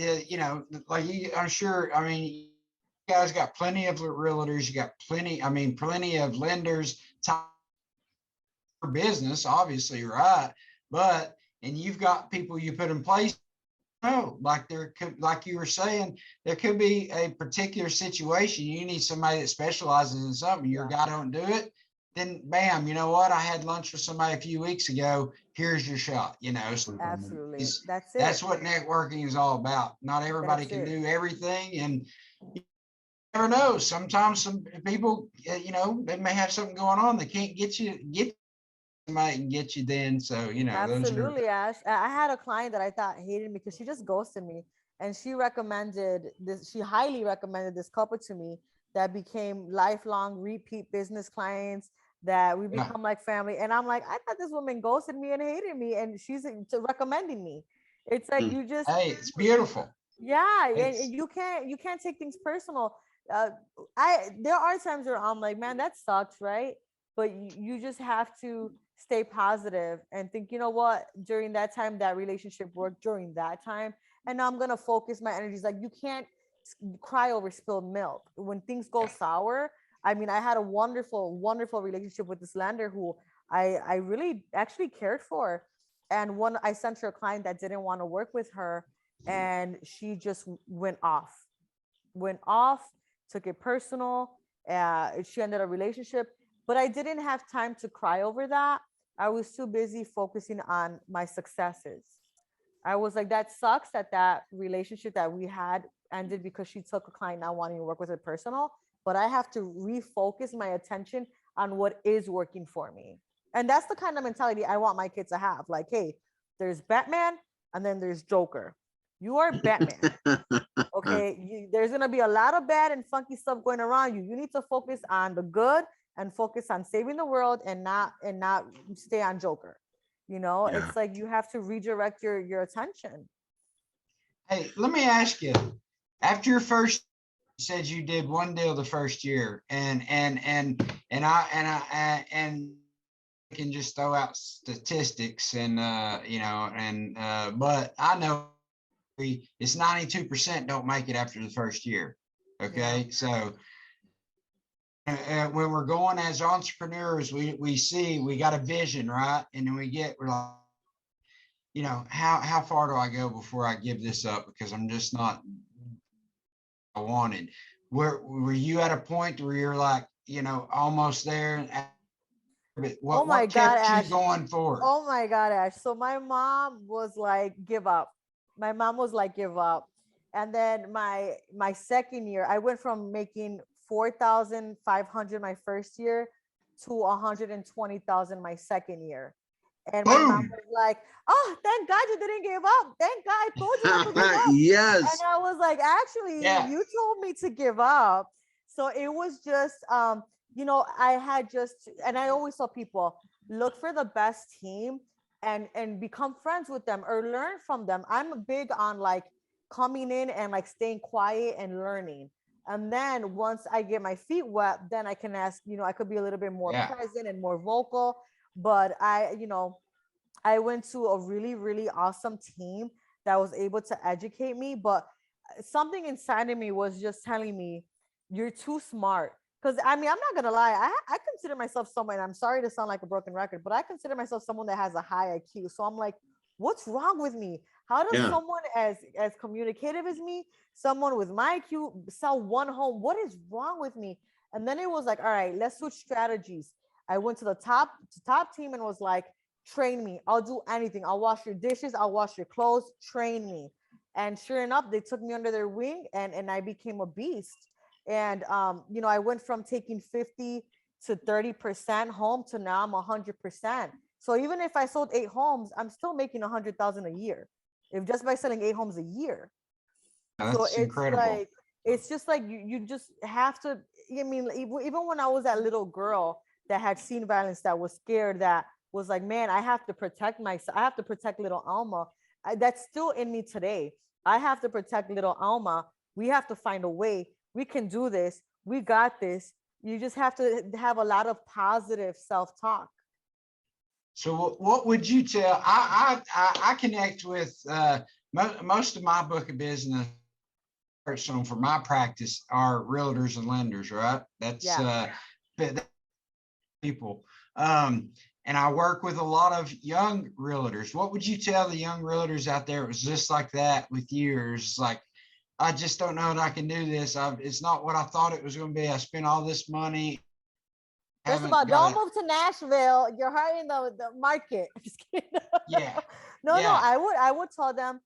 like I'm sure, I mean, you guys got plenty of realtors, you got plenty of lenders, for business, obviously, right? And you've got people you put in place. Like you were saying, there could be a particular situation. You need somebody that specializes in something. Your guy don't do it, then bam, you know what? I had lunch with somebody a few weeks ago. Here's your shot. So absolutely. That's it. That's what networking is all about. Not everybody can do everything, and you never know. Sometimes some people, they may have something going on. They can't get somebody can get you then. So, absolutely, Ash. I had a client that I thought hated me because she just ghosted me, and she highly recommended this couple to me that became lifelong repeat business clients, that we become like family. And I'm like, I thought this woman ghosted me and hated me, and she's recommending me. It's like you just, hey, it's beautiful. Yeah, and you can't take things personal. There are times where I'm like, man, that sucks, right? But you just have to stay positive and think, you know what, during that time, that relationship worked during that time. And now I'm going to focus my energies. Like, you can't cry over spilled milk. When things go sour, I mean, I had a wonderful, wonderful relationship with this lender who I really actually cared for. And I sent her a client that didn't want to work with her. and she just went off, took it personal. She ended a relationship, but I didn't have time to cry over that. I was too busy focusing on my successes. I was like, that sucks that that relationship that we had ended because she took a client not wanting to work with her personal, but I have to refocus my attention on what is working for me. And that's the kind of mentality I want my kids to have. Like, hey, there's Batman and then there's Joker. You are Batman. Okay. There's going to be a lot of bad and funky stuff going around you. You need to focus on the good and focus on saving the world and not stay on Joker. You know, it's like you have to redirect your attention. Hey, let me ask you, after your first, you said you did one deal the first year, and I can just throw out statistics and but I know it's 92% don't make it after the first year. Okay, so when we're going as entrepreneurs, we see we got a vision, right? And then we're like, how far do I go before I give this up, because I'm just not I wanted. Were you at a point where you're like, almost there? But what kept you going forward? Oh my God, Ash. So my mom was like, give up. My mom was like, give up. And then my second year, I went from making 4,500 my first year to 120,000 my second year. And my mom was like, oh, thank God you didn't give up. Thank God, I told you not to give up. Yes. And I was like, actually, you told me to give up. So it was just, I had just, and I always tell people, look for the best team and become friends with them or learn from them. I'm big on like coming in and like staying quiet and learning. And then once I get my feet wet, then I can ask, I could be a little bit more present and more vocal. But I went to a really, really awesome team that was able to educate me. But something inside of me was just telling me, you're too smart. Because I'm not gonna lie, I consider myself someone, and I'm sorry to sound like a broken record, but I consider myself someone that has a high IQ. So I'm like, what's wrong with me? How does someone as communicative as me, someone with my IQ, sell one home? What is wrong with me? And then it was like, all right, let's switch strategies. I went to the top team and was like, train me. I'll do anything. I'll wash your dishes. I'll wash your clothes. Train me. And sure enough, they took me under their wing and I became a beast. And, I went from taking 50 to 30% home to now I'm 100%. So even if I sold 8 homes, I'm still making 100,000 a year, if just by selling 8 homes a year. That's so it's incredible. Like, it's just like you just have to. I mean, even when I was that little girl that had seen violence, that was scared, that was like, man, I have to protect myself. I have to protect little Alma. That's still in me today. I have to protect little Alma. We have to find a way. We can do this. We got this. You just have to have a lot of positive self-talk. So what would you tell? I connect with most of my book of business personal for my practice are realtors and lenders, right? That's people. And I work with a lot of young realtors. What would you tell the young realtors out there? It was just like that with you, or it's like, I just don't know that I can do this. It's not what I thought it was going to be. I spent all this money. First of all, don't move to Nashville. You're hurting the market. I'm just kidding. No, I would tell them,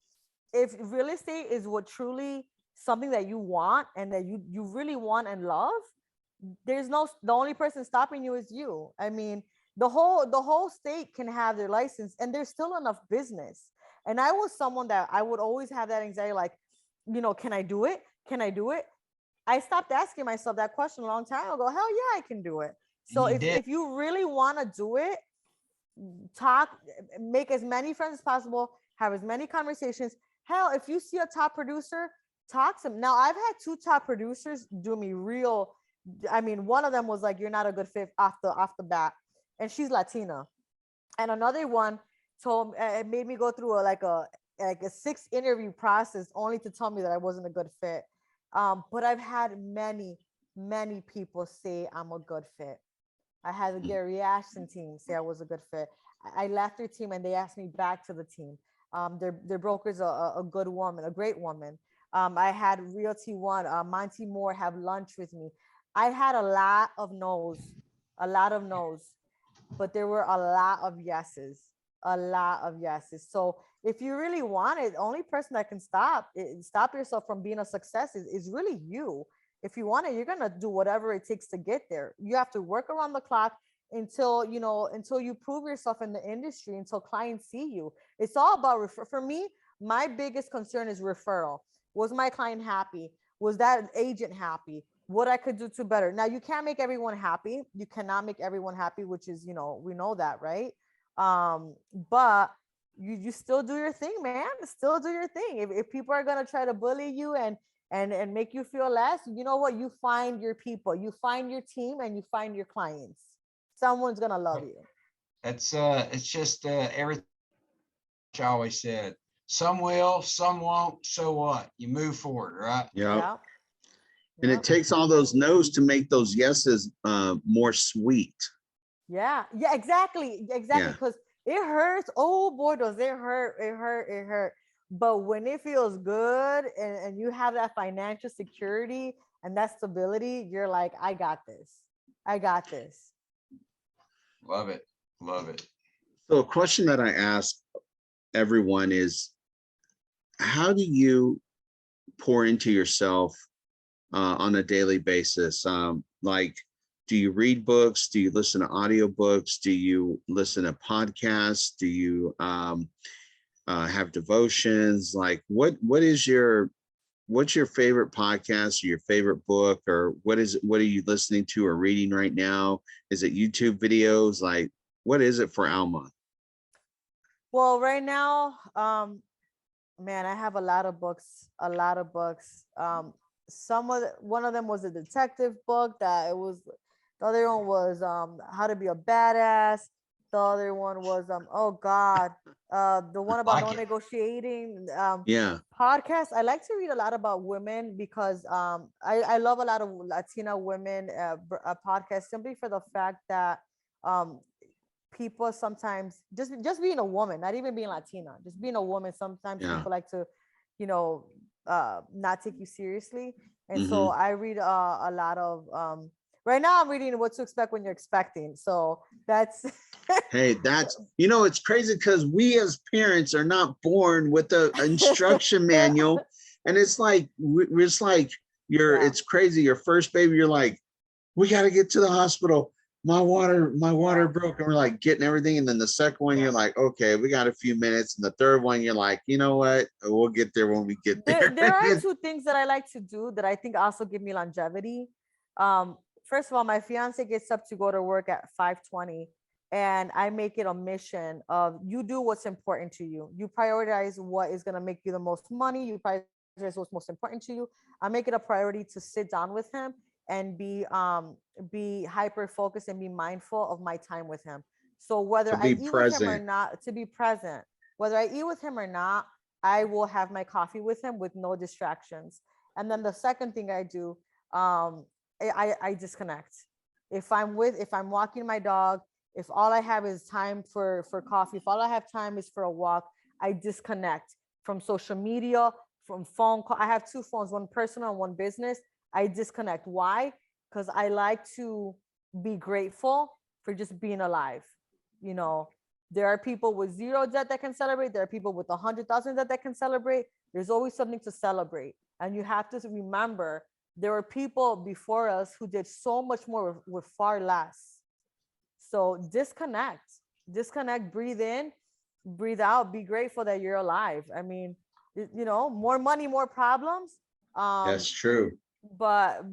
if real estate is what truly something that you want and that you really want and love, the only person stopping you is you. I mean, the whole state can have their license and there's still enough business. And I was someone that I would always have that anxiety, like, can I do it? Can I do it? I stopped asking myself that question a long time ago. Hell yeah, I can do it. So if you really want to do it, make as many friends as possible, have as many conversations. Hell, if you see a top producer, talk to them. Now, I've had 2 top producers do me real. I mean, one of them was like, you're not a good fit off the bat. And she's Latina. And another one it made me go through a 6 interview process only to tell me that I wasn't a good fit. But I've had many people say I'm a good fit. I had the Gary Ashton team say I was a good fit. I left their team and they asked me back to the team. Their broker's a good woman, a great woman. I had Realty One, Monty Moore have lunch with me. I had a lot of no's, a lot of no's, but there were a lot of yeses, a lot of yeses. So if you really want it, the only person that can stop yourself from being a success is really you. If you want it, you're gonna do whatever it takes to get there. You have to work around the clock until until you prove yourself in the industry, until clients see you. It's all about for me, my biggest concern is referral. Was my client happy? Was that agent happy? What I could do to better. Now you can't make everyone happy. You cannot make everyone happy, which is, we know that, right? But you still do your thing, man. Still do your thing. If people are gonna try to bully you and make you feel less, you know what? You find your people, you find your team, and you find your clients. Someone's gonna love you. It's just everything I always said. Some will, some won't. So what? You move forward, right? Yeah. And it takes all those no's to make those yeses more sweet. Yeah, exactly. Because it hurts. Oh boy, does it hurt. It hurt. But when it feels good and you have that financial security and that stability, you're like, I got this. I got this. Love it. Love it. So a question that I ask everyone is, how do you pour into yourself on a daily basis? Like, do you read books? Do you listen to audiobooks? Do you listen to podcasts? Do you have devotions? Like, what's your favorite podcast or your favorite book, or what are you listening to or reading right now? Is it YouTube videos? Like, what is it for Alma? Well, right now, man, I have a lot of books. One of them was a detective book that it was. The other one was How to Be a Badass. The other one was oh God, the one about no negotiating. Podcast. I like to read a lot about women because I love a lot of Latina women podcasts, simply for the fact that people sometimes just being a woman, not even being Latina, just being a woman, sometimes people like to not take you seriously. And so I read a lot of right now I'm reading What to Expect When You're Expecting. So that's hey, that's it's crazy because we as parents are not born with the instruction manual, and it's like it's like it's crazy. Your first baby, you're like, we got to get to the hospital. My water broke, and we're like getting everything. And then the second one, you're like, okay, we got a few minutes. And the third one, you're like, you know what? We'll get there when we get there. There are two things that I like to do that I think also give me longevity. First of all, my fiance gets up to go to work at 5:20, and I make it a mission of you do what's important to you. You prioritize what is going to make you the most money. You prioritize what's most important to you. I make it a priority to sit down with him and be hyper focused and be mindful of my time with him. So whether I eat with him or not, to be present, whether I eat with him or not, I will have my coffee with him with no distractions. And then the second thing I do, I disconnect. If I'm walking my dog, if all I have is time for coffee, if all I have time is for a walk, I disconnect from social media, from phone call. I have two phones, one personal and one business. I disconnect. Why? Because I like to be grateful for just being alive. There are people with zero debt that can celebrate. There are people with 100,000 debt that can celebrate. There's always something to celebrate. And you have to remember there were people before us who did so much more with far less. So disconnect, breathe in, breathe out, be grateful that you're alive. I mean, more money, more problems. That's true. But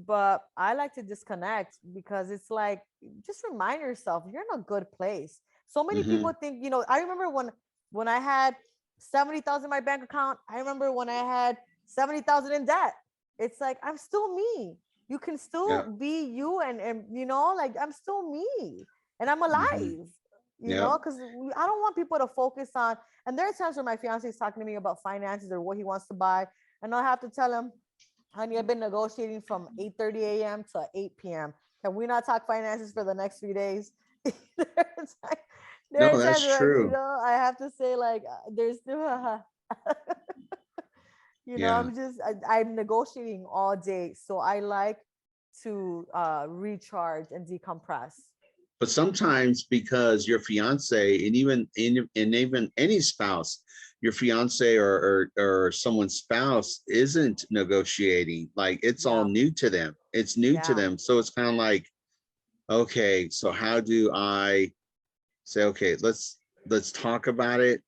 I like to disconnect because it's like, just remind yourself you're in a good place. So many people think, I remember when I had 70,000 in my bank account. I remember when I had 70,000 in debt. It's like, I'm still me. You can still be you, and like, I'm still me, and I'm alive. Because I don't want people to focus on. And there are times where my fiance is talking to me about finances or what he wants to buy, and I'll have to tell him, honey, I've been negotiating from 8:30 a.m. to 8 p.m. Can we not talk finances for the next 3 days? No, There's that's times where, true. I have to say like, there's still, Yeah. I'm negotiating all day. So I like to recharge and decompress. But sometimes because your fiance and even any spouse, your fiance or someone's spouse isn't negotiating, like it's all Yeah. new to them. It's new to Yeah. them. So it's kind of like, okay, so how do I say, okay, let's talk about it,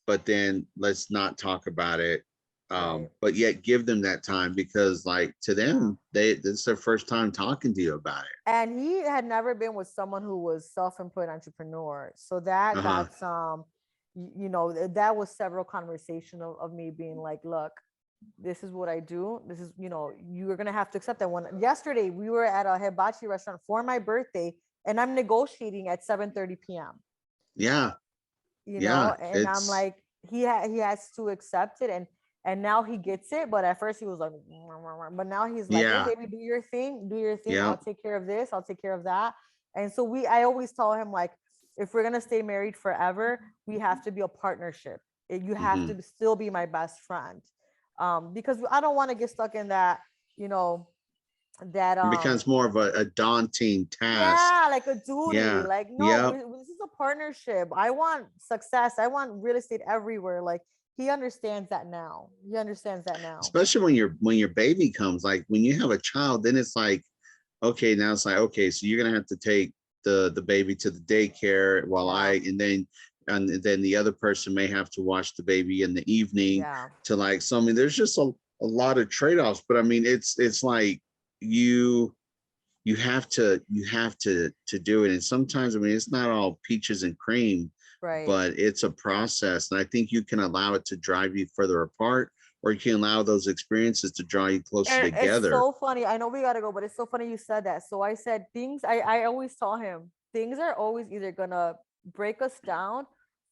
but then let's not talk about it. Right. But yet give them that time, because like to Yeah. them, it's their first time talking to you about it. And he had never been with someone who was self-employed entrepreneur. So that Uh-huh. got some, that was several conversations of me being like, look, this is what I do. This is, you're going to have to accept that one. Yesterday, we were at a hibachi restaurant for my birthday, and I'm negotiating at 7:30 p.m. Yeah. Yeah. And I'm It's like, he has to accept it. And now he gets it. But at first he was like, but now he's like, hey, yeah. baby, do your thing. Do your thing. Yeah. I'll take care of this. I'll take care of that. And so I always tell him, like, if we're going to stay married forever, we have to be a partnership. You have Mm-hmm. to still be my best friend. Because I don't want to get stuck in that, that, It becomes more of a daunting task. yeah, like a duty. Yeah. Like, no, Yep. this is a partnership. I want success. I want real estate everywhere. Like, he understands that now. He understands that now. Especially when your baby comes, like when you have a child, then it's like, okay, now it's like, okay, so you're gonna have to take the baby to the daycare while Yeah. and then the other person may have to watch the baby in the evening Yeah. to like, so I mean, there's just a lot of trade-offs, but I mean, it's like you have to do it. And sometimes, I mean, it's not all peaches and cream, Right. but it's a process. And I think you can allow it to drive you further apart, or you can allow those experiences to draw you closer And it's together. so funny. I know we gotta go, but it's so funny you said that. So I said things. I always tell him things are always either gonna break us down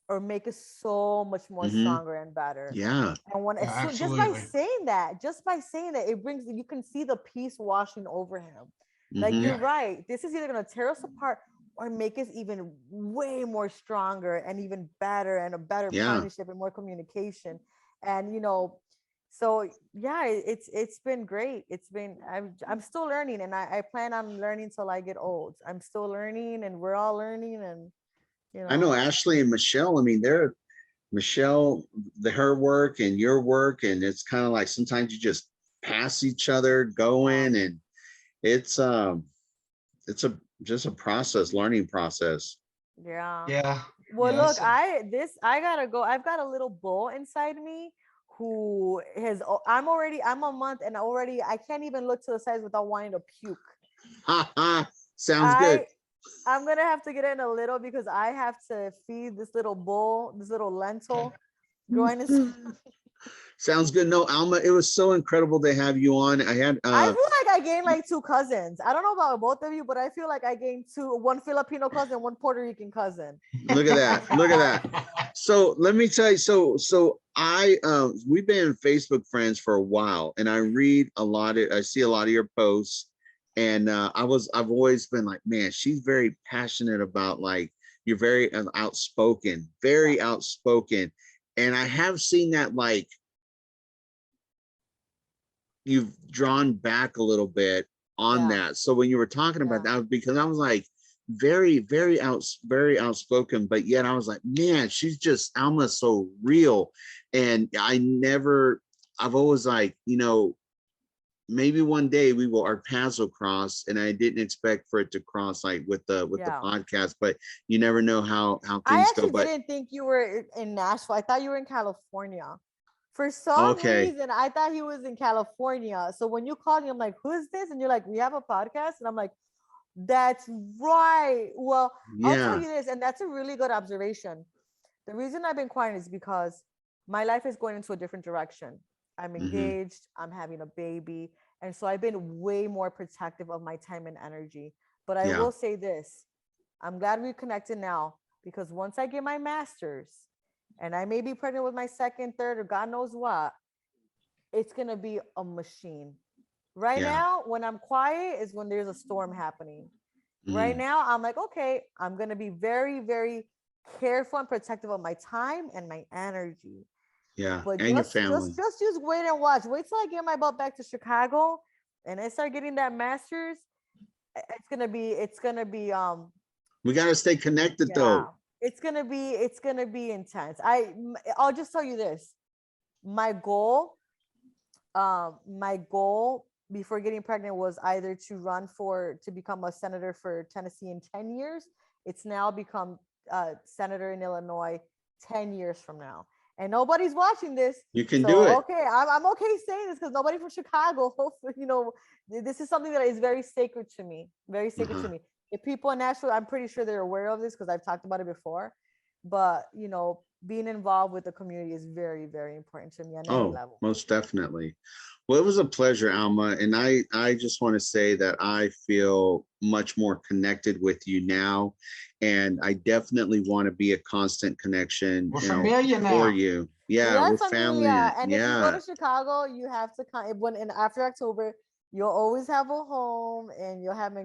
or make us so much more Hmm. stronger and better. Yeah. And when Yeah, as soon just by absolutely. saying that, it brings you can see the peace washing over him. Like, Hmm. you're Yeah. right. This is either gonna tear us apart or make us even way more stronger and even better, and a better Yeah. partnership and more communication. And so yeah, it's been great. I'm still learning, and I plan on learning till I get old. I'm still learning, and we're all learning, and you I know, know Ashley and Michelle. I mean, they're Michelle, her work and your work, and it's kind of like sometimes you just pass each other yeah. going, and it's it's a just a process, learning process. Yeah. Yeah. Well, look, Yes. I gotta go. I've got a little bull inside me who I'm a month, and already I can't even look to the sides without wanting to puke. Ha ha. Sounds good. I I'm gonna have to get in a little because I have to feed this little bull, this little lentil growing inside. Sounds good. No, Alma, it was so incredible to have you on. I had I feel like I gained like two cousins. I don't know about both of you, but I feel like I gained one Filipino cousin, one Puerto Rican cousin. look at that. Look at that. So let me tell you, so I we've been Facebook friends for a while, and I see a lot of your posts, and I've always been like, man, she's very passionate about, like, you're very outspoken, Yeah. very outspoken. And I have seen that, like, you've drawn back a little bit on Yeah. that. So when you were talking about Yeah. that, because I was like, very outspoken, but yet I was like, man, she's just Alma's so real. And I've always like, maybe one day our paths will cross, and I didn't expect for it to cross, like with the Yeah. podcast, but you never know how I things go. actually But didn't think you were in Nashville. I thought you were in California. For some okay. reason, I thought he was in California. So when you called me, I'm like, who's this? And you're like, we have a podcast. And I'm like, that's right. Well, I'll tell Yeah. you this, and that's a really good observation. The reason I've been quiet is because my life is going into a different direction. I'm Hmm. engaged, I'm having a baby. And so I've been way more protective of my time and energy. But I Yeah. will say this, I'm glad we're connected now, because once I get my master's and I may be pregnant with my second, third, or God knows what, it's going to be a machine. Right Yeah. now, when I'm quiet is when there's a storm happening. Right Hmm. now, I'm like, okay, I'm going to be very, very careful and protective of my time and my energy. Yeah, but and your family. Just wait and watch. Wait till I get my butt back to Chicago and I start getting that master's. It's gonna be We got to stay connected though. It's gonna be intense. I'll just tell you this. My goal before getting pregnant was either to become a senator for Tennessee in 10 years. It's now become senator in Illinois 10 years from now. And nobody's watching this. You can do it. Okay, I'm okay saying this because nobody from Chicago, this is something that is very sacred to me. Very sacred to me. If people in Nashville, I'm pretty sure they're aware of this because I've talked about it before. But, being involved with the community is very, very important to me on any level. Most definitely. Well, it was a pleasure, Alma. And I just want to say that I feel much more connected with you now. And I definitely want to be a constant connection for you. Yeah, we're family. And if you go to Chicago, you have to come. After October, you'll always have a home and you'll have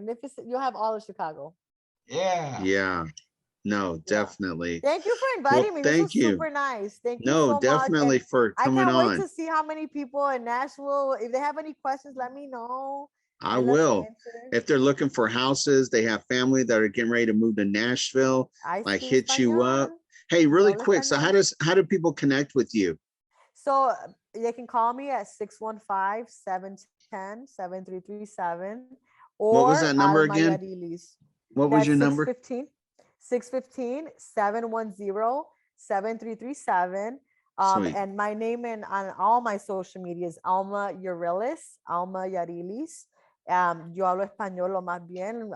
all of Chicago. Yeah. Yeah. No, definitely. Thank you for inviting me. This was super nice. Thank you so definitely much. for coming on. I can't wait to see how many people in Nashville. If they have any questions, let me know. I will. If they're looking for houses, they have family that are getting ready to move to Nashville. Hit you up. Hey, really quick. So how do people connect with you? So they can call me at 615-710-7337. What was that number again? What was your number? 615-710-7337. And my name on all my social media is Alma Yarilis. Yo hablo español lo más bien.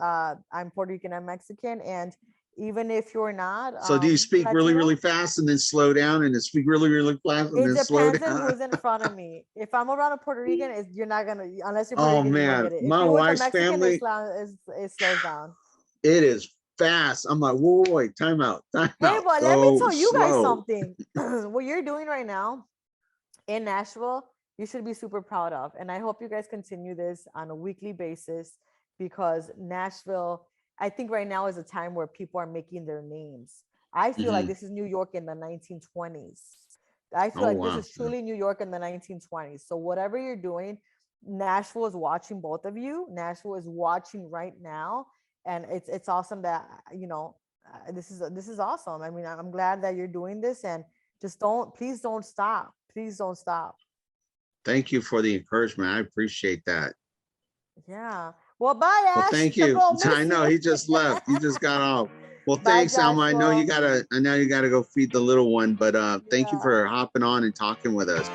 I'm Puerto Rican and Mexican. And even if you're not. So do you speak really, really fast and then slow down and then speak really, really fast and then slow down? It depends on who's in front of me. If I'm around a Puerto Rican, you're not going to, unless you're Puerto Rican. Oh, man. My wife's family. It slows down. It is fast. I'm like, wait, time out. Hey, but let me tell you guys something. What you're doing right now in Nashville, you should be super proud of. And I hope you guys continue this on a weekly basis because Nashville, I think right now is a time where people are making their names. I feel like this is New York in the 1920s. I feel this is truly New York in the 1920s. So whatever you're doing, Nashville is watching both of you. Nashville is watching right now. And it's awesome that, this is awesome. I mean, I'm glad that you're doing this and please don't stop. Please don't stop. Thank you for the encouragement. I appreciate that. Yeah. Well, bye, Ash. Well, thank you. I know he just left. He just got off. Well, thanks, Alma. I know you gotta go feed the little one, but thank you for hopping on and talking with us.